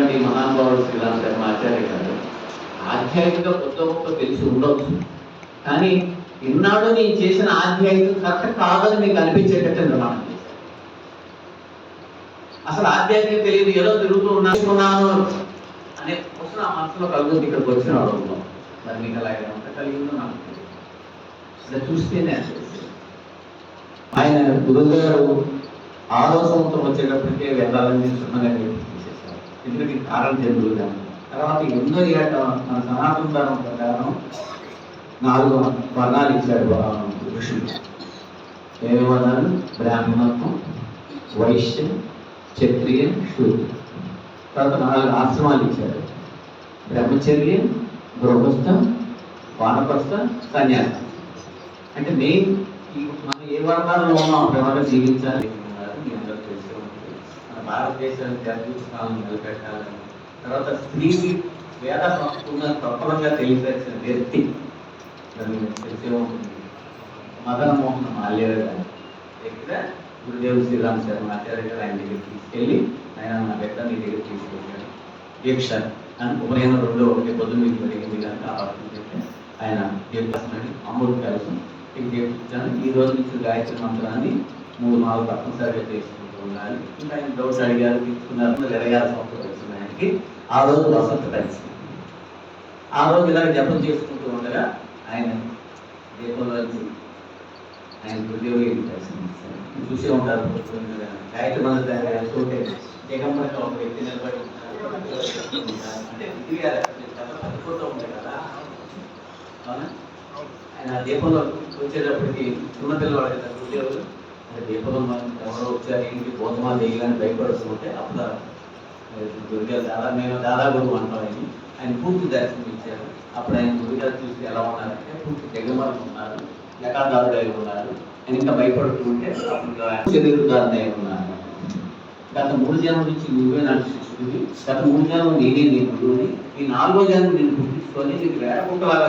ఉన్నటువంటి మహానుభావుడు శ్రీరామ శర్మ ఆచార్య గారు ఆధ్యాత్మిక కొత్త గొప్ప తెలిసి ఉండవచ్చు, కానీ ఇన్నాడు నేను చేసిన ఆధ్యాత్మిక కరెక్ట్ కాదని మీకు అనిపించేటట్టు నిర్మాణం చేశారు. అసలు ఆధ్యాత్మిక తెలియదు, ఏదో తిరుగుతూ ఉన్నాను అనే క్వశ్చన్ ఆ మనసులో కలుగుతుంది. ఇక్కడికి వచ్చిన అడుగులో మరి మీకు అలాగే ఎంత కలిగిందో నాకు తెలియదు. ఇలా చూస్తేనే ఆయన గురుగారు 6వ సంవత్సరం వచ్చేటప్పటికే వేదాలని సున్నగా తీసేశారు. ఎందుకంటే కారణం జరుగుతుంది. తర్వాత 8వ ఏట మన సనాతన ధర్మం ప్రకారం 4 వర్ణాలు ఇచ్చారు ఋషులు. ఏమి వర్ణాలు? బ్రాహ్మణత్వం, వైశ్యం, క్షత్రియం, శూద్రం. తర్వాత 4 ఆశ్రమాలు ఇచ్చారు: బ్రహ్మచర్యం, గృహస్థం, వానప్రస్థం, సన్యాసం. అంటే మెయిన్ మనం ఏ వర్ణాల్లో ఉన్నాం అక్కడ జీవించాలి. మీ అందరూ తెలిసే ఉంటుంది. మన భారతదేశాన్ని జాతీయ నిలబెట్టాలని, తర్వాత స్త్రీకి వేద సంస్కృతిని ప్రబలంగా తెలియపరిచిన వ్యక్తి తెలిసే ఉంటుంది మదన్ మోహన్ మాల్యా గారు దగ్గర గురుదేవ్ శ్రీరామ శర్మ ఆచార్య గారు ఆయన దగ్గర తీసుకెళ్ళి, ఆయన నా బిడ్డ నీ దగ్గర తీసుకెళ్ళాడు. దీక్ష అని ఉదయం 2:1 కనుక ఆలోచించే ఆయన దీక్షని అమృత కలసం దీక్షించాను. ఈ రోజు నుంచి గాయత్రి మంత్రాన్ని 3-4 తప్పనిసరిగా చేసుకుంటూ ఉండాలి. ఇంకా ఆయన డౌట్స్ అడిగారు, తీసుకున్నారు. 26 సంవత్సరాలు వచ్చిన ఆయనకి ఆ రోజు వసంత కలిసి ఆ రోజు ఇలా జపం చేసుకుంటూ ఉండగా ఆయన దీపంలో ఆయన గురుదేవుడికి దర్శనమిస్తారు. చూసే ఉంటారు. గాయత్రి మంత్రం చోటే దిగంబరంగా ఒక వ్యక్తి నిలబడి అంటే పడిపోతూ ఉంటాయి కదా. అవునా? ఆయన దీపంలో వచ్చేటప్పటికి చిన్నపిల్లవాడు కదా గురుదేవుడు. అంటే దీపంలో ఎవరో వచ్చారు ఇంటికి గోధుమలు వేయాలని భయపడుతుంటే అప్పుడు గురుగారు దాదా గురువు అంటాం ఆయన పూర్తి దర్శనం ఇచ్చారు. అప్పుడు ఆయన గురుగారు చూసి ఎలా ఉన్నారంటే పూర్తి దిగంబరంగా ఉన్నారు, లకాదారుడై ఉన్నారు. ఆయన ఇంకా భయపడుతూ ఉంటే అప్పుడు చదువుదారుడై ఉన్నారు. గత 3 జన్మల నుంచి నువ్వే నాకు శిష్యుడివి, గత 3 జన్మలు నేనే నీ గురువుని, ఈ 4వ జన్మ నేను పుట్టించుకొని నీకు వేడకుంటలాగా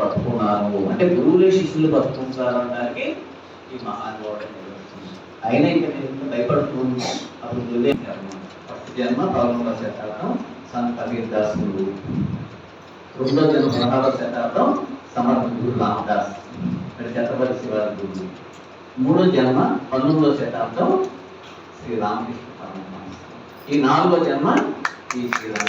పట్టుకున్నాను. అంటే గురువులే శిష్యులు పట్టుకుంటారు అనడానికి ఈ మహానుభావుడు అయినా ఇంకా నేను భయపడుతూ ఉంటాను. అప్పుడు గురుదే ఫస్ట్ జన్మ 11వ శతాబ్దం సంత్ కబీర్ దాస్ గురువు, 2వ జన్మ 16వ శతాబ్దం సమర్థ గురు రామదాస్, ఛత్రపతి శివాజీ గురువు, 3వ జన్మ 19వ శతాబ్దం శ్రీ రామకృష్ణ పరమహంస, ఈ 4వ జన్మ ఈ శ్రీరామ.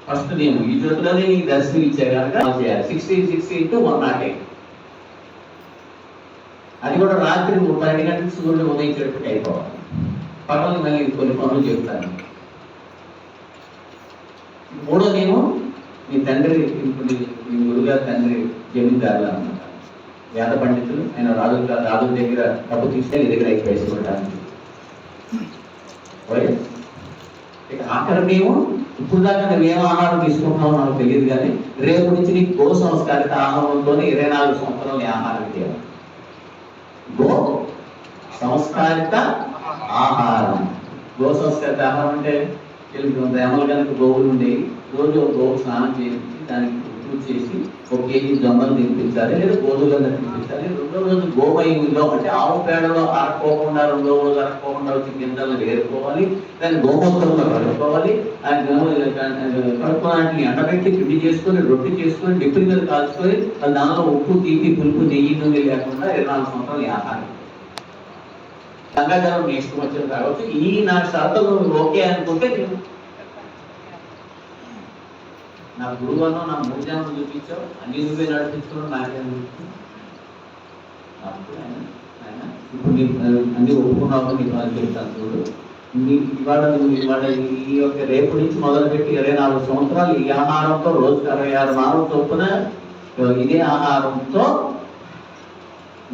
ఫస్ట్ నేను ఈ జ్యోతిలోనే నీకు దర్శనం ఇచ్చే కనుక చేయాలి. 1660 × 108. అది కూడా రాత్రి 12 గంటలకు సూర్యుడు ఉదయించేటప్పటికి అయిపోవాలి. పక్కన మళ్ళీ కొన్ని పనులు చెప్తాను. 3వదేమో మీ తండ్రి, మీ గురుగారు తండ్రి జమీందారులు అన్నమాట, వేద పండితులు. ఆయన రాజుల దగ్గర డబ్బు తీసుకెళ్ళి దగ్గర అయిపోయేసుకోవడానికి. ఇక ఆఖరినేమో ఇప్పుడు దాకా నువ్వేం ఆహారం తీసుకుంటున్నావు నాకు తెలియదు, కానీ రేపు నుంచి నీకు గో సంస్కారిత ఆహారంతోనే 24 సంవత్సరాలు నీ ఆహారం చేయాలి. గో సంస్కారిత ఆహారం. గో సంస్కారిత ఆహారం అంటే తెలుగు ఎమలు కనుక గోవులు ఉండేవి. రోజు ఒక గోవు స్నానం చేయించి దానికి పూజ చేసి 1 కేజీ జొన్నలు తినిపించాలి, లేదా గోధులను తినిపించాలి. 2వ రోజు గోమయంలో అంటే ఆవు పేడలో అరక్కోకుండా 2వ రోజు అరక్కోకుండా వచ్చి గింజలను ఏరుకోవాలి, దాన్ని గోమూత్రంలో కడుక్కోవాలి. కడుక్కోవడానికి ఎండబెట్టి పిండి చేసుకొని రొట్టి చేసుకొని డిప్పిలి మీద కాల్చుకొని దానిలో ఉప్పు, తీపి, పులుపు, నెయ్యి, నూనె లేకుండా 24 సంవత్సరాలు ఆహారం. గంగాధరం నెక్స్ట్ వచ్చిన కావచ్చు. ఈ నా షరతులు ఓకే అనుకుంటే నేను నా గురువు అన్నా నా 3 జన్మలు చూపించావు, అన్ని నువ్వే నడిపించుకున్నావు, నాకేం ఆయన ఇప్పుడు నీకు అన్ని ఒప్పుకున్నావు. నీకు అని చెప్తాను చూడు. ఇవాళ ఈ యొక్క రేపు నుంచి మొదలుపెట్టి 24 సంవత్సరాలు ఈ ఆహారంతో రోజుకి 66 మానవ చొప్పున ఇదే ఆహారంతో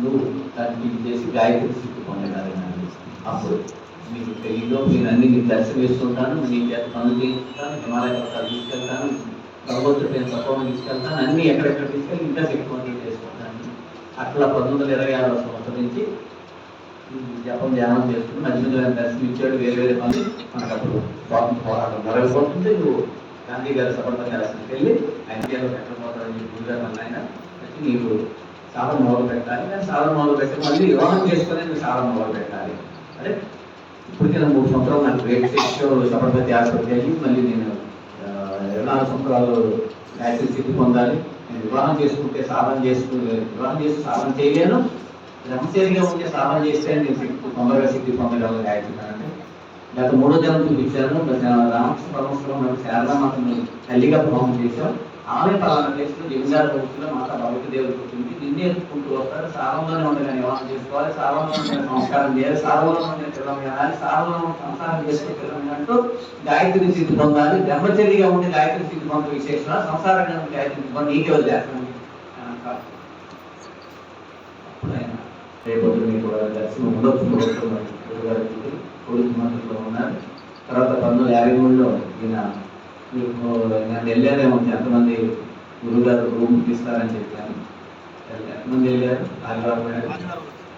నువ్వు దాన్ని చేసి గాయత్రి స్థితి పొందగలిగినాను. అప్పుడు మీకు తెలియదు, నేను అన్ని నీకు దర్శనం వేస్తుంటాను, నీ చేత పనులు చేస్తుంటాను, హిమాలయ పర్వతాలు తీసుకెళ్తాను, భగవంతుడు నేను తప్పని తీసుకెళ్తాను, అన్ని ఎక్కడెక్కడ తీసుకెళ్ళి ఇంకా శక్తివంతులు చేసుకుంటాను. అట్లా 1926వ సంవత్సరం నుంచి జపం ధ్యానం చేసుకుని మధ్య దర్శనం ఇచ్చాడు. వేరే పనులు మనకు అప్పుడు స్వాతంత్ర పోరాటం జరగబోతుంటే నువ్వు గాంధీ గారి సఫలత దర్శనకి వెళ్ళి ఆయన పెట్టబోతాడని చెప్పి గురుగారు ఆయన వచ్చి నీకు సాధన మొదలు పెట్టాలి. కానీ సాధన మొదలు పెట్టి మళ్ళీ వివాహం చేసుకుని నువ్వు సాధన మొదలు పెట్టాలి. అంటే ఇప్పటికే 3 సంవత్సరాలు నాకు రేట్ శిక్ష సబర్మతి ఆసుపత్రి అయ్యి మళ్ళీ నేను 24 సంవత్సరాలు గాయత్రి స్థితి పొందాలి. నేను వివాహం చేసుకుంటే వివాహం చేసి సాధన చేయలేను, బ్రహ్మచర్యగా ఉంటే సాధన చేస్తే నేను తొందరగా సిద్ధి పొందగలను గాయత్రి అంటే. గత 3వ జనం చూపించాను. రామకృష్ణ పరమేశ్వరం శారదామాతను తల్లిగా ప్రమోహం చేశాం. ఆమె పలానా ప్లేస్లో జమీందారు వృత్తిలో మాత భగవతి దేవుడు పుట్టింది, నిన్నే ఎత్తుకుంటూ వస్తారు, సారంలోనే ఉండగా వివాహం చేసుకోవాలి, సారంలో ఉండే సంస్కారం చేయాలి, సారంలో ఉండే పిల్లలు కావాలి, సారంలో సంసారం చేసుకునే పిల్లలు అంటూ గాయత్రి స్థితి పొందాలి. బ్రహ్మచర్యగా ఉండి గాయత్రి స్థితి పొంద విశేషణ, సంసారంగా ఉండి గాయత్రి స్థితి పొంది నీకే వదిలేస్తాను అప్పుడు ఆయన రేపొద్దు మీకు దర్శనం ఉండొచ్చు కొడుకు మంత్రులు ఉన్నారు. తర్వాత 1953లో ఈయన మీకు నన్ను వెళ్ళారేమో ఎంతమంది గురువు గారు రూమ్ ఇస్తారని చెప్పాను. ఎంతమంది వెళ్ళారు? 4 గారు